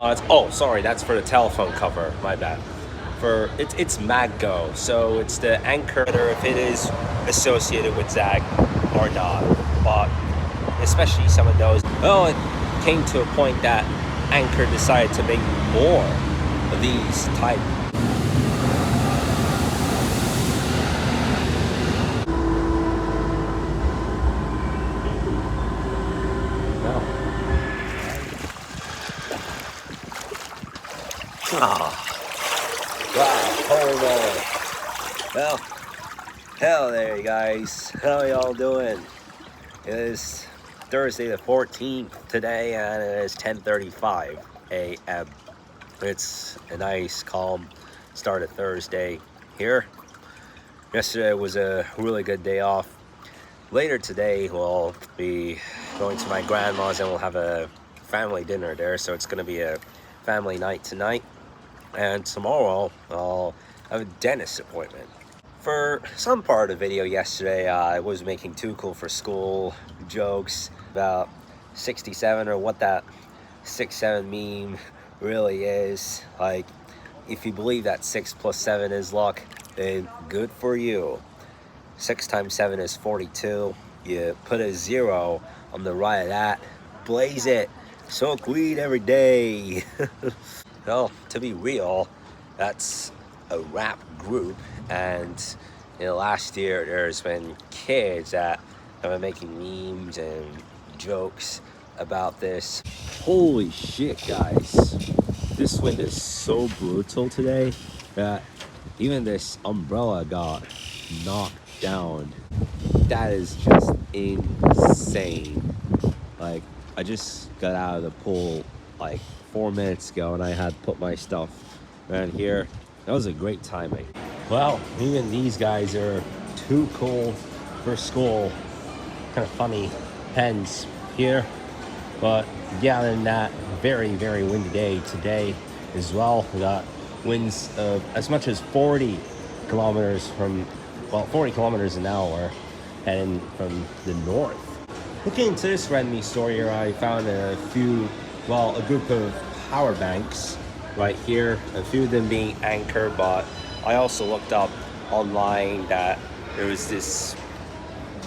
Oh, sorry, that's for the telephone cover. My bad. It's Maggo, so it's the anchor, whether if it is associated with Zag or not. But especially some of those. Well, it came to a point that Anchor decided to make more of these type. No. Ah. Wow, hold on. Well, hello there, you guys. How y'all doing? It is Thursday the 14th today, and it is 10:35 a.m. It's a nice, calm start of Thursday here. Yesterday was a really good day off. Later today, we'll be going to my grandma's and we'll have a family dinner there, so it's going to be a family night tonight. And tomorrow I'll have a dentist appointment. For some part of the video yesterday, I was making too cool for school jokes about 67, or what that 6-7 meme really is. Like, if you believe that 6 plus 7 is luck, then good for you. 6 times 7 is 42. You put a 0 on the right of that, blaze it, smoke weed every day. Well, to be real, that's a rap group, and last year there's been kids that have been making memes and jokes about this. Holy shit, guys, this wind is so brutal today that even this umbrella got knocked down. That is just insane. Like, I just got out of the pool like 4 minutes ago and I had put my stuff around here. That was a great timing. Well, even these guys are too cool for school. Kind of funny pens here. But yeah, other than that, very, very windy day today as well. We got winds of as much as 40 kilometers an hour heading from the north. Looking into this random story here, I found a group of power banks right here, a few of them being Anchor, but I also looked up online that there was this,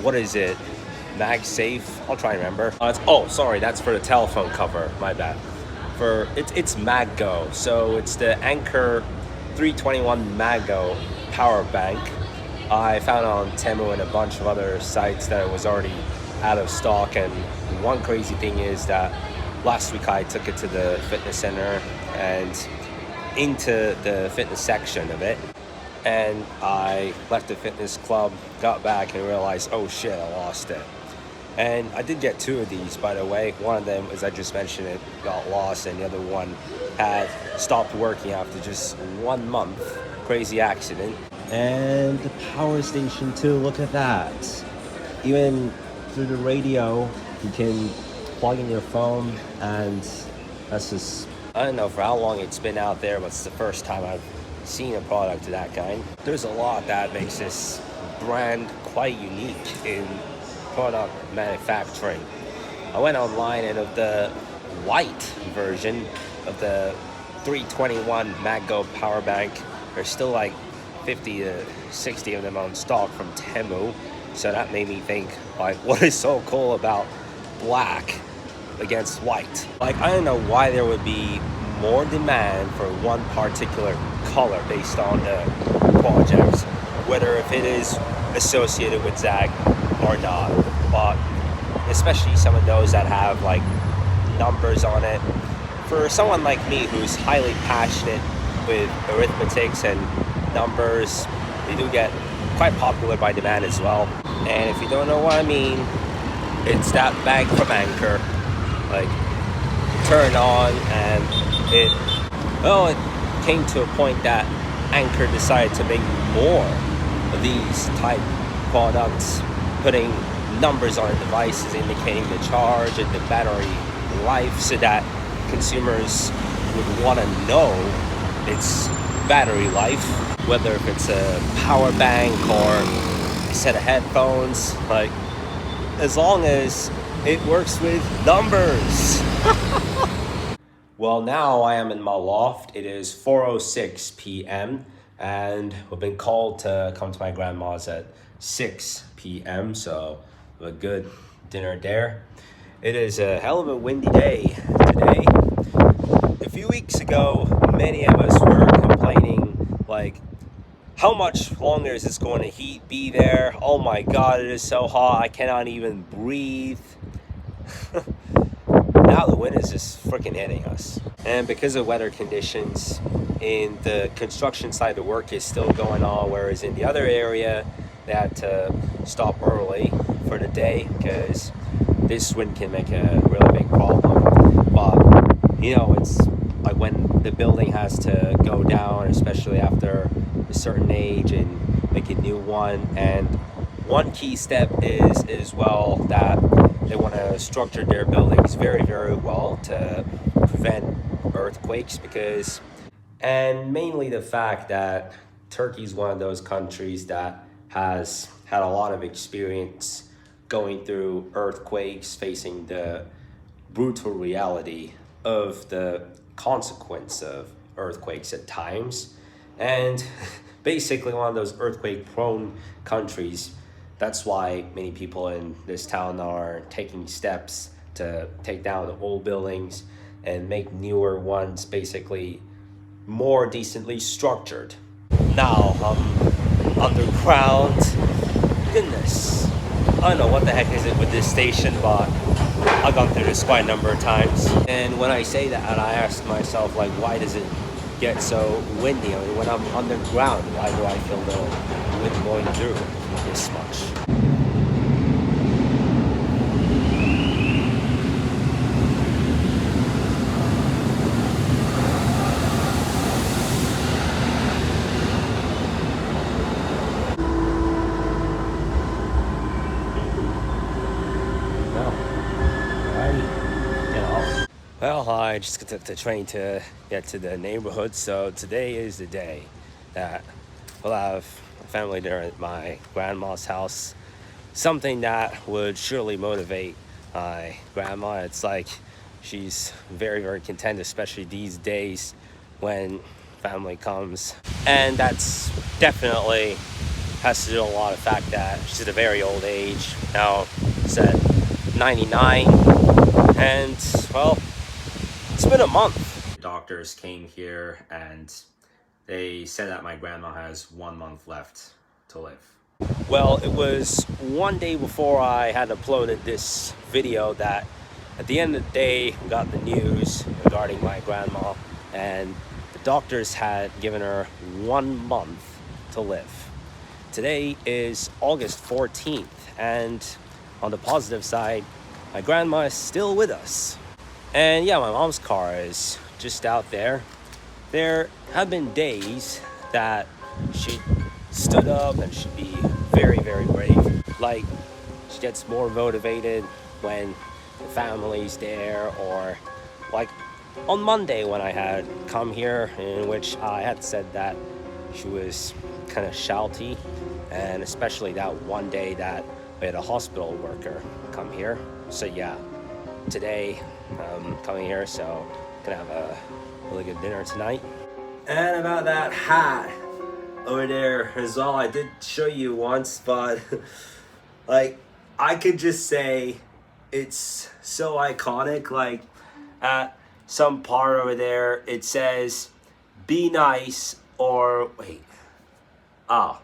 what is it, MagSafe? I'll try and remember. Oh, sorry, that's for the telephone cover. My bad. It's Maggo, so it's the Anchor 321 Maggo power bank. I found it on Temu and a bunch of other sites that it was already out of stock. And one crazy thing is that last week I took it to the fitness center and into the fitness section of it, and I left the fitness club, got back and realized, oh shit, I lost it. And I did get 2 of these, by the way. One of them, as I just mentioned, it got lost, and the other one had stopped working after just 1 month. Crazy accident. And the power station too, look at that. Even through the radio, you can plug in your phone, and that's just, I don't know for how long it's been out there, but it's the first time I've seen a product of that kind. There's a lot that makes this brand quite unique in product manufacturing. I went online, and of the white version of the 321 Maggo power bank, there's still like 50 to 60 of them on stock from Temu. So that made me think, like, what is so cool about black against white? Like, I don't know why there would be more demand for one particular color based on the project, whether if it is associated with Zag or not. But especially some of those that have like numbers on it. For someone like me who's highly passionate with arithmetics and numbers, they do get quite popular by demand as well. And if you don't know what I mean, it's that bank from Anchor. Like, turn on, and it came to a point that Anchor decided to make more of these type products, putting numbers on the devices indicating the charge and the battery life, so that consumers would want to know its battery life, whether if it's a power bank or a set of headphones. Like, as long as it works with numbers. Well, now I am in my loft. It is 4:06 p.m. and we've been called to come to my grandma's at 6 p.m. So a good dinner there. It is a hell of a windy day today. A few weeks ago, many of us were complaining like, how much longer is this going to heat be there? Oh my God, it is so hot. I cannot even breathe. Now the wind is just freaking hitting us. And because of weather conditions, in the construction side, the work is still going on, whereas in the other area, they had to stop early for the day because this wind can make a really big problem. But, you know, it's like when the building has to go down, especially after a certain age, and make a new one. And one key step is as well that they want to structure their buildings very, very well to prevent earthquakes, because, and mainly the fact that Turkey is one of those countries that has had a lot of experience going through earthquakes, facing the brutal reality of the consequence of earthquakes at times, and basically one of those earthquake prone countries. That's why many people in this town are taking steps to take down the old buildings and make newer ones basically more decently structured. Now I'm underground. Goodness, I don't know what the heck is it with this station, but I've gone through this quite a number of times. And when I say that, I ask myself, like, why does it get so windy? I mean, when I'm underground, why do I feel the wind blowing through this much? Well, I just took the train to get to the neighborhood, so today is the day that we'll have a family dinner at my grandma's house. Something that would surely motivate my grandma. It's like she's very, very content, especially these days when family comes. And that's definitely has to do a lot of the fact that she's at a very old age. Now, she's at 99, and, well, it's been a month. Doctors came here and they said that my grandma has 1 month left to live. Well, it was one day before I had uploaded this video that at the end of the day we got the news regarding my grandma, and the doctors had given her 1 month to live. Today is August 14th, and on the positive side, my grandma is still with us. And yeah, my mom's car is just out there. There have been days that she stood up and she'd be very, very brave. Like, she gets more motivated when the family's there, or like on Monday when I had come here, in which I had said that she was kind of shouty, and especially that one day that we had a hospital worker come here. So yeah, today coming here, so gonna have a really good dinner tonight. And about that hat over there as well, I did show you once, but like, I could just say it's so iconic. Like, at some part over there it says be nice, or wait, oh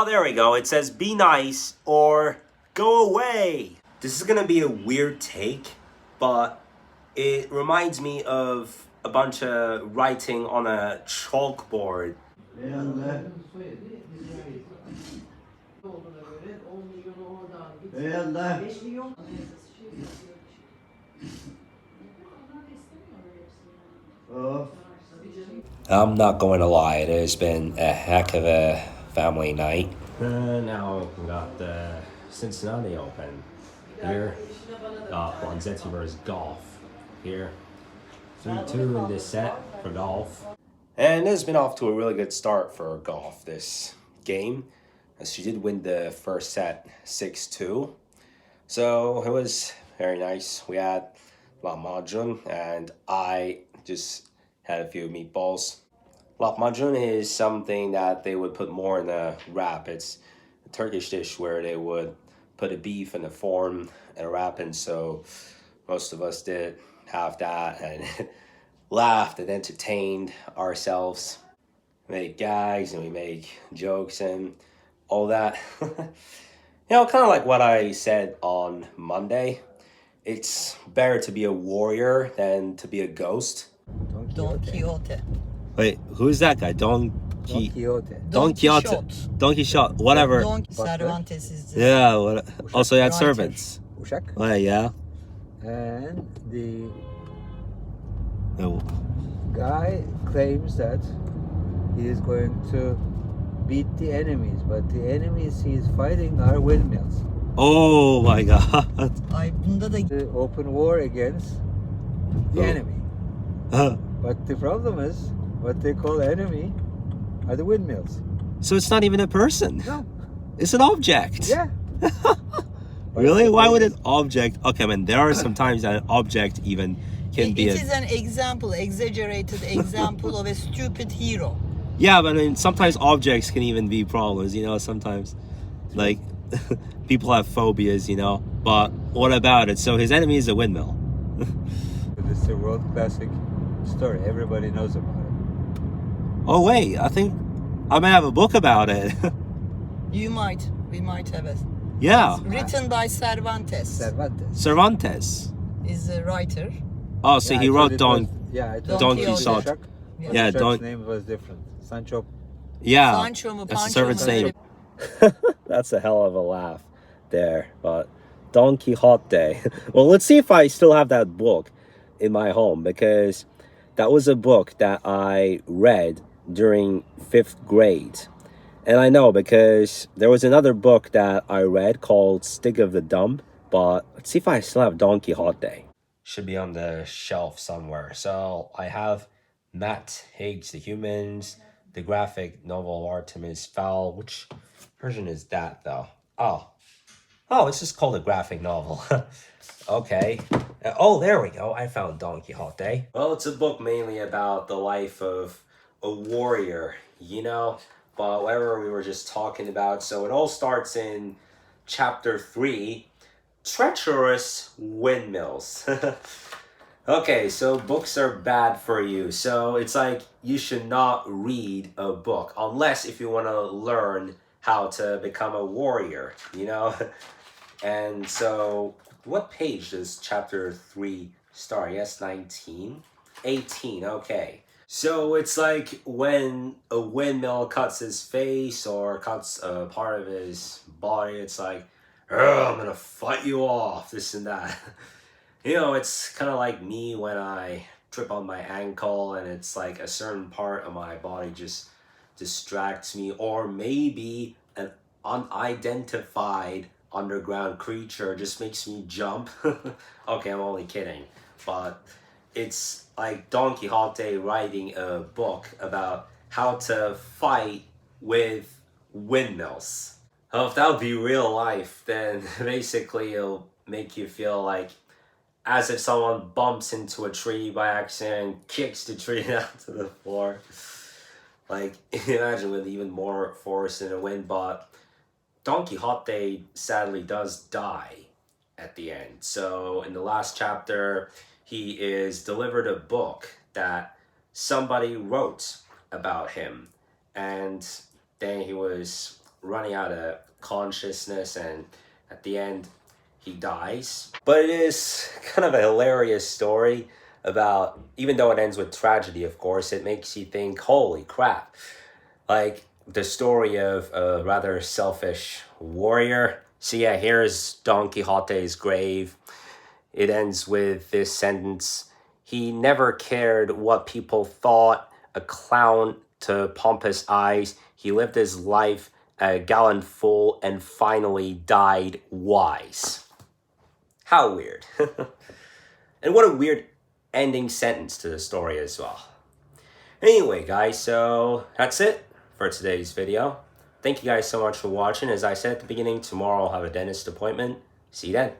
there we go, it says be nice or go away. This is gonna be a weird take, but it reminds me of a bunch of writing on a chalkboard. I'm not going to lie, it has been a heck of a family night. Now we got the Cincinnati Open here. Got Bonzetti versus Golf here. 3-2 in this set for Golf. And it's been off to a really good start for Golf this game, as she did win the first set 6-2. So it was very nice. We had lahmacun, and I just had a few meatballs. Lahmacun is something that they would put more in a wrap. It's a Turkish dish where they would put a beef in a form and a wrap, and so most of us did have that and laughed and entertained ourselves, made gags and we make jokes and all that. Kind of like what I said on Monday. It's better to be a warrior than to be a ghost. Don Quixote. Wait, who's that guy? Don Quixote. Don Quixote. Don Quixote. Whatever. Don Cervantes is the Yeah. What? Also, he had writer. servants. Uşak. Oh, yeah. And the Oh. guy claims that he is going to beat the enemies, but the enemies he is fighting are windmills. Oh my God. Ay bunda da The open war against the enemy. But the problem is, what they call enemy are the windmills. So it's not even a person. No. It's an object. Yeah. Really? Why would an object? Okay, I mean, there are some times that an object even can be. It is an example, exaggerated example of a stupid hero. Yeah, but I mean, sometimes objects can even be problems. Sometimes, like, people have phobias. But what about it? So his enemy is a windmill. This is a world classic story. Everybody knows about it. Oh wait, I think I may have a book about it. We might have it. Yeah, Written by Cervantes. Cervantes. Is a writer. Oh, so Yeah, he I wrote thought it Don. was- Don Quixote. Quixote. Uşak, Yeah. but Yeah, the Don. church name was different. Sancho. Yeah, Sancho mu, that's the Pancho servant's mu, name. That's a hell of a laugh there, but Don Quixote. Well, let's see if I still have that book in my home, because that was a book that I read during 5th grade. And I know because there was another book that I read called Stick of the Dumb, but let's see if I still have Don Quixote. Should be on the shelf somewhere. So I have Matt Haig's The Humans, the graphic novel Artemis Fowl. Which version is that though? Oh, it's just called a graphic novel. Okay. Oh, there we go. I found Don Quixote. Well, it's a book mainly about the life of a warrior, but whatever we were just talking about. So it all starts in chapter 3, Treacherous Windmills. Okay, so books are bad for you. So it's like you should not read a book unless if you want to learn how to become a warrior, And so what page does chapter 3 start? Yes, 19? 18, okay. So it's like when a windmill cuts his face or cuts a part of his body, it's like, I'm gonna fight you off, this and that. It's kind of like me when I trip on my ankle and it's like a certain part of my body just distracts me, or maybe an unidentified underground creature just makes me jump. Okay, I'm only kidding, but it's like Don Quixote writing a book about how to fight with windmills. Oh, if that would be real life, then basically it'll make you feel like as if someone bumps into a tree by accident and kicks the tree down to the floor. Like, imagine with even more force in a wind, but Don Quixote sadly does die at the end. So in the last chapter, he is delivered a book that somebody wrote about him. And then he was running out of consciousness, and at the end, he dies. But it is kind of a hilarious story about, even though it ends with tragedy, of course, it makes you think, holy crap. Like, the story of a rather selfish warrior. So yeah, here's Don Quixote's grave. It ends with this sentence: he never cared what people thought, a clown to pompous eyes. He lived his life a gallant fool and finally died wise. How weird. And what a weird ending sentence to the story as well. Anyway, guys, so that's it for today's video. Thank you guys so much for watching. As I said at the beginning, tomorrow I'll have a dentist appointment. See you then.